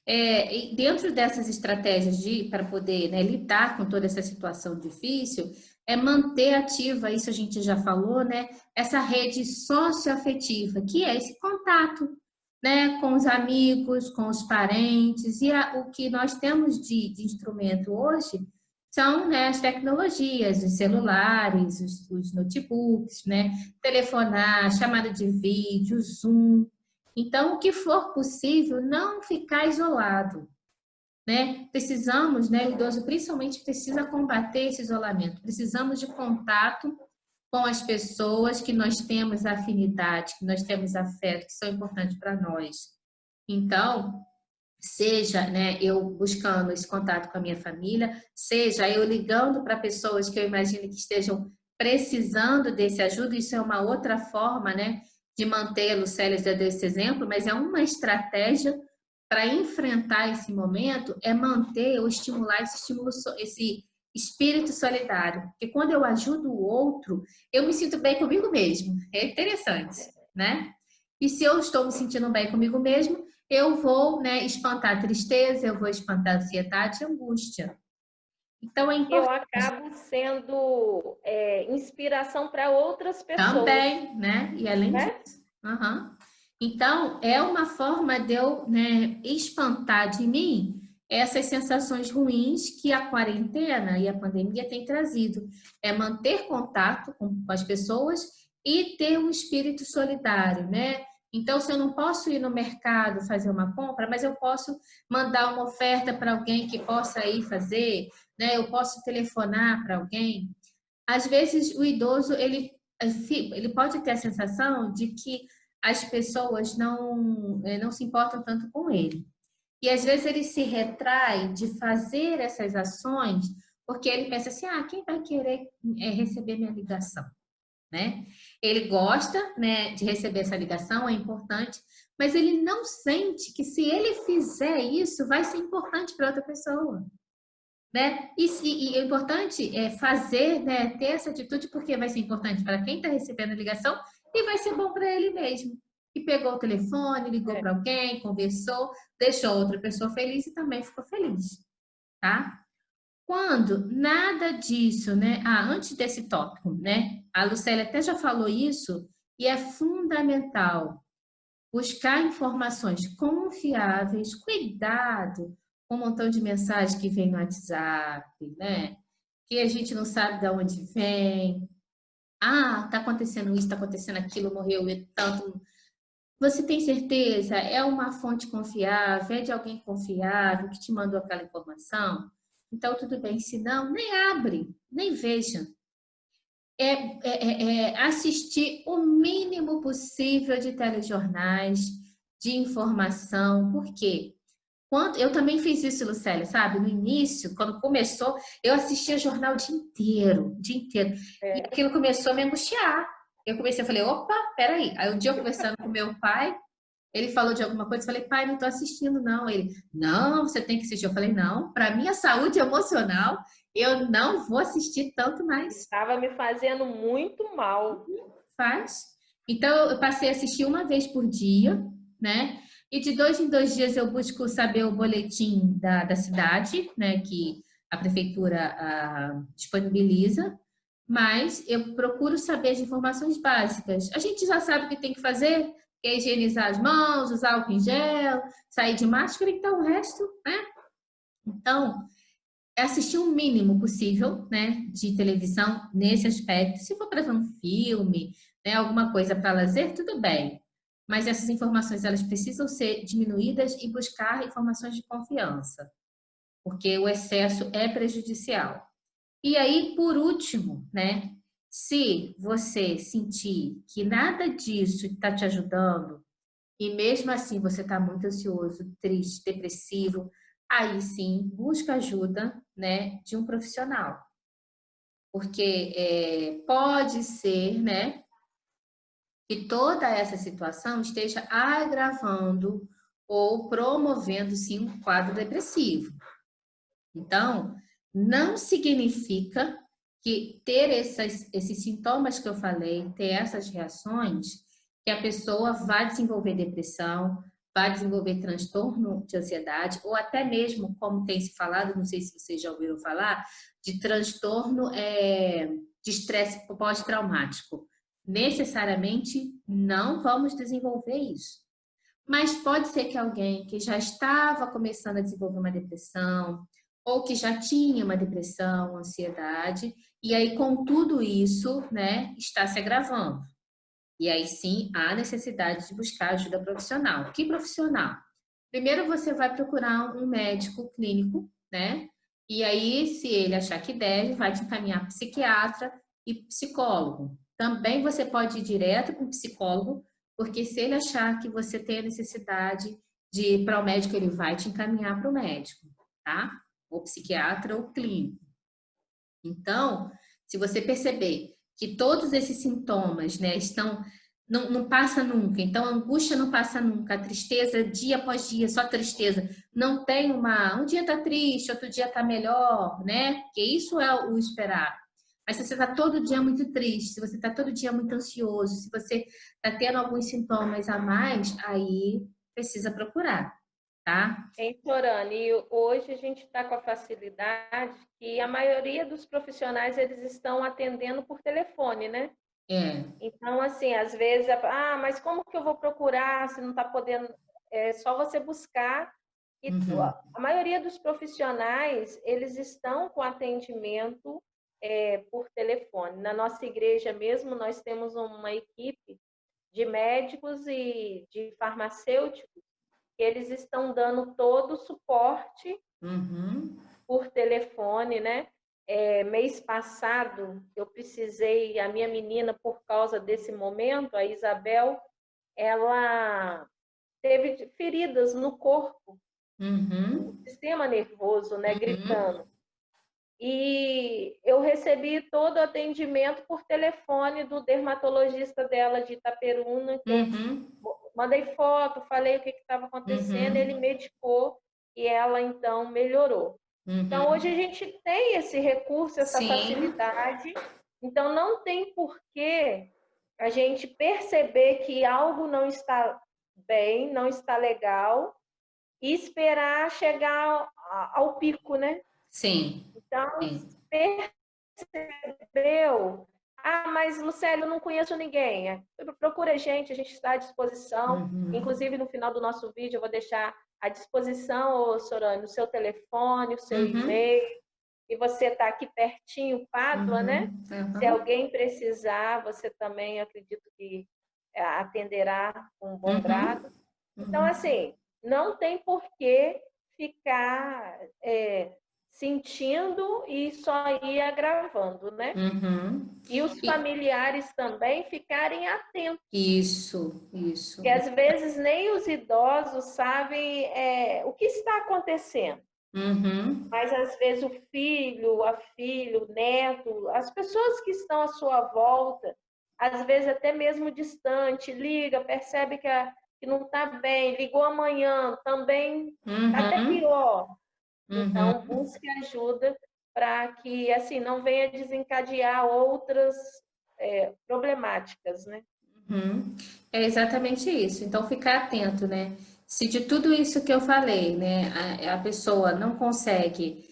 E dentro dessas estratégias para poder, né, lidar com toda essa situação difícil, é manter ativa, isso a gente já falou, né? Essa rede socioafetiva, que é esse contato, né, com os amigos, com os parentes, e o que nós temos de instrumento hoje são, né, as tecnologias, os celulares, os notebooks, né? Telefonar, chamada de vídeo, Zoom. Então, o que for possível, não ficar isolado, né? Precisamos, né? O idoso principalmente precisa combater esse isolamento. Precisamos de contato com as pessoas que nós temos afinidade, que nós temos afeto, que são importantes para nós. Então, seja, né, eu buscando esse contato com a minha família, seja eu ligando para pessoas que eu imagino que estejam precisando desse ajuda, isso é uma outra forma, né, de mantê-lo. Célia já deu esse exemplo, mas é uma estratégia para enfrentar esse momento, é manter ou estimular esse espírito solidário, porque quando eu ajudo o outro, eu me sinto bem comigo mesmo. É interessante, né? E se eu estou me sentindo bem comigo mesmo, eu vou, né, espantar a tristeza, eu vou espantar a ansiedade e a angústia. Então é Eu importante acabo sendo inspiração para outras pessoas, também, né? E além né? disso, uhum. Então é uma forma de eu, né, espantar de mim essas sensações ruins que a quarentena e a pandemia têm trazido. É manter contato com as pessoas e ter um espírito solidário, né? Então, se eu não posso ir no mercado fazer uma compra, mas eu posso mandar uma oferta para alguém que possa ir fazer, né? Eu posso telefonar para alguém. Às vezes, o idoso, ele pode ter a sensação de que as pessoas não se importam tanto com ele. E às vezes ele se retrai de fazer essas ações porque ele pensa assim, quem vai querer receber minha ligação? Né? Ele gosta, né, de receber essa ligação, é importante, mas ele não sente que se ele fizer isso, vai ser importante para outra pessoa. Né? E é importante fazer, né, ter essa atitude, porque vai ser importante para quem está recebendo a ligação e vai ser bom para ele mesmo. E pegou o telefone, ligou para alguém, conversou, deixou outra pessoa feliz e também ficou feliz, tá? Quando nada disso, né? Antes desse tópico, né? A Lucélia até já falou isso, e é fundamental buscar informações confiáveis, cuidado com um montão de mensagens que vem no WhatsApp, né? Que a gente não sabe de onde vem. Tá acontecendo isso, tá acontecendo aquilo, morreu e tanto. Você tem certeza? É uma fonte confiável? É de alguém confiável que te mandou aquela informação? Então, tudo bem. Se não, nem abre, nem veja. Assistir o mínimo possível de telejornais, de informação. Por quê? Eu também fiz isso, Lucélia, sabe? No início, quando começou, eu assistia jornal o dia inteiro, o dia inteiro. E aquilo começou a me angustiar. Eu comecei, eu falei, opa, peraí. Aí um dia eu conversando com meu pai, ele falou de alguma coisa, eu falei, pai, não estou assistindo, não. Ele, não, você tem que assistir. Eu falei, não, para minha saúde emocional, eu não vou assistir tanto mais. Estava me fazendo muito mal. Faz. Então, eu passei a assistir uma vez por dia, né? E de 2 em 2 dias eu busco saber o boletim da cidade, né? Que a prefeitura disponibiliza. Mas eu procuro saber as informações básicas. A gente já sabe o que tem que fazer, que é higienizar as mãos, usar álcool em gel, sair de máscara, então o resto, né? Então, é assistir o mínimo possível, né, de televisão nesse aspecto. Se for para ver um filme, né, alguma coisa para lazer, tudo bem. Mas essas informações, elas precisam ser diminuídas e buscar informações de confiança, porque o excesso é prejudicial. E aí, por último, né, se você sentir que nada disso está te ajudando, e mesmo assim você está muito ansioso, triste, depressivo, aí sim busca ajuda, né, de um profissional. Porque pode ser, né, que toda essa situação esteja agravando ou promovendo sim um quadro depressivo. Então, não significa que ter esses sintomas que eu falei, ter essas reações, que a pessoa vai desenvolver depressão, vai desenvolver transtorno de ansiedade, ou até mesmo, como tem se falado, não sei se vocês já ouviram falar, de transtorno de estresse pós-traumático. Necessariamente não vamos desenvolver isso. Mas pode ser que alguém que já estava começando a desenvolver uma depressão, ou que já tinha uma depressão, ansiedade, e aí com tudo isso, né, está se agravando. E aí sim há necessidade de buscar ajuda profissional. Que profissional? Primeiro você vai procurar um médico clínico, né? E aí, se ele achar que deve, vai te encaminhar psiquiatra e psicólogo. Também você pode ir direto para o psicólogo, porque se ele achar que você tem a necessidade de ir para o médico, ele vai te encaminhar para o médico, tá? Ou psiquiatra ou clínico. Então, se você perceber que todos esses sintomas, né, não passa nunca, então a angústia não passa nunca, a tristeza dia após dia, só tristeza, não tem um dia tá triste, outro dia tá melhor, né? Porque isso é o esperado. Mas se você está todo dia muito triste, se você está todo dia muito ansioso, se você está tendo alguns sintomas a mais, aí precisa procurar, tá? Torane, e hoje a gente está com a facilidade que a maioria dos profissionais eles estão atendendo por telefone, né? Então, assim, às vezes, mas como que eu vou procurar se não está podendo? É só você buscar. E a maioria dos profissionais, eles estão com atendimento por telefone. Na nossa igreja mesmo, nós temos uma equipe de médicos e de farmacêuticos que eles estão dando todo o suporte por telefone, né? Mês passado, eu precisei, a minha menina, por causa desse momento, a Isabel, ela teve feridas no corpo. Uhum. sistema nervoso, né, Uhum. gritando. E eu recebi todo o atendimento por telefone do dermatologista dela de Itaperuna, que eu Uhum. mandei foto, falei o que estava acontecendo, ele Uhum. medicou e ela então melhorou. Então hoje a Uhum. gente tem esse recurso, essa Sim, facilidade, então não tem porquê a gente perceber que algo não está bem, não está legal e esperar chegar ao pico, né? sim, Então, sim. percebeu. Ah, mas Lucélio, eu não conheço ninguém. Procura a gente está à disposição. Uhum. Inclusive, no final do nosso vídeo, eu vou deixar à disposição, Sorane, o seu telefone, o seu Uhum. e-mail. E você está aqui pertinho, Pádua, né? Uhum. Se Uhum. alguém precisar, você também, eu acredito que atenderá com um bom grado. Uhum. Então, Uhum. assim, não tem por que ficar sentindo e só ir agravando, né? Uhum. E os E- familiares também ficarem atentos, isso. que às vezes nem os idosos sabem o que está acontecendo, Uhum. mas às vezes o filho, a filha, o neto, as pessoas que estão à sua volta, às vezes até mesmo distante, liga, percebe que não está bem, ligou amanhã, também está até Uhum. pior. Então, Uhum. busque ajuda para que assim não venha desencadear outras problemáticas, né? Uhum. É exatamente isso. Então, ficar atento, né? Se de tudo isso que eu falei, né, a pessoa não consegue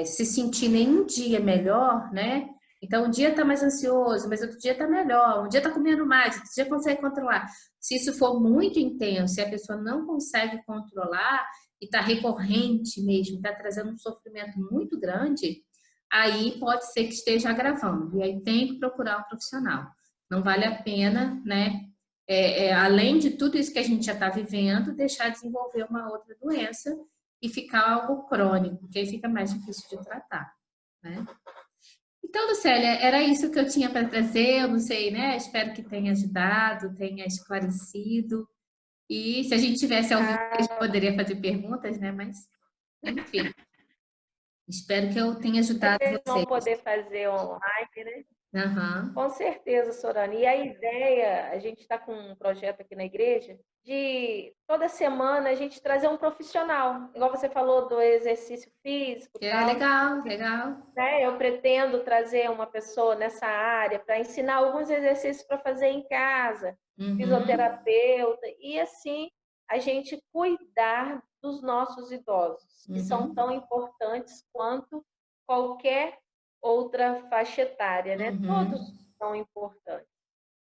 se sentir nenhum dia melhor, né? Então, um dia tá mais ansioso, mas outro dia tá melhor, um dia tá comendo mais, outro dia consegue controlar. Se isso for muito intenso e a pessoa não consegue controlar e tá recorrente mesmo, tá trazendo um sofrimento muito grande, aí pode ser que esteja agravando. E aí tem que procurar um profissional. Não vale a pena, né? Além de tudo isso que a gente já está vivendo, deixar desenvolver uma outra doença e ficar algo crônico, porque aí fica mais difícil de tratar, né? Então, Lucélia, era isso que eu tinha para trazer. Eu não sei, né? Espero que tenha ajudado, tenha esclarecido. E se a gente tivesse ao vivo, a gente Ah, poderia fazer perguntas, né? Mas, enfim, espero que eu tenha ajudado vocês vão vocês. poder fazer online, né? Aham. Com certeza, Sorani. E a ideia, a gente está com um projeto aqui na igreja, de toda semana a gente trazer um profissional. Igual você falou do exercício físico e É tal, legal, legal. né? Eu pretendo trazer uma pessoa nessa área para ensinar alguns exercícios para fazer em casa, Uhum, fisioterapeuta, e assim a gente cuidar dos nossos idosos, que são tão uhum, importantes quanto qualquer outra faixa etária, né? Todos uhum. são importantes.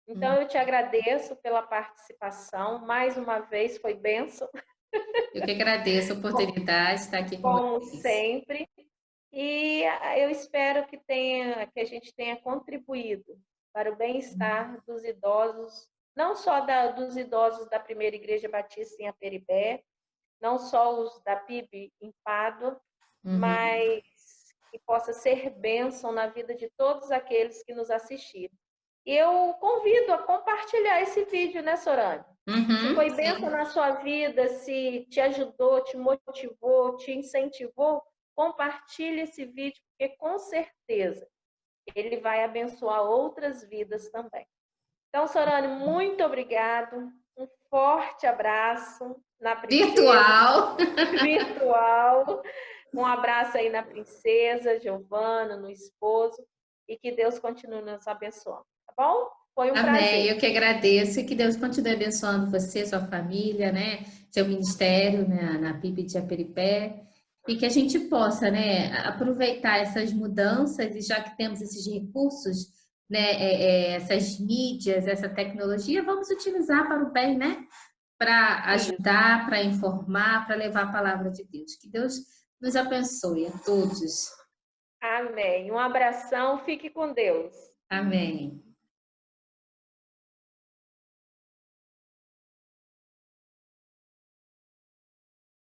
Então, Uhum. eu te agradeço pela participação. Mais uma vez, foi bênção, Eu que agradeço a oportunidade de estar aqui com como vocês. sempre. E eu espero que a gente tenha contribuído para o bem-estar dos idosos, não só dos idosos da Primeira Igreja Batista em Aperibé, não só os da PIB em Pádua, Uhum. mas que possa ser bênção na vida de todos aqueles que nos assistiram. E eu convido a compartilhar esse vídeo, né, Sorane? Se Uhum. foi bênção Sim. na sua vida, se te ajudou, te motivou, te incentivou, compartilhe esse vídeo, porque com certeza ele vai abençoar outras vidas também. Então, Sorane, muito obrigado. Um forte abraço na princesa Virtual. virtual. Um abraço aí na princesa, Giovana, no esposo, e que Deus continue nos abençoando, tá bom? Foi um Amém. prazer. Eu que agradeço e que Deus continue abençoando você, sua família, né? Seu ministério, né? Na PIB de Aperipé. E que a gente possa, né, aproveitar essas mudanças e já que temos esses recursos, né, essas mídias, essa tecnologia, vamos utilizar para o bem, né? Para Isso. ajudar, para informar, para levar a palavra de Deus. Que Deus nos abençoe a todos. Amém. Um abração. Fique com Deus. Amém.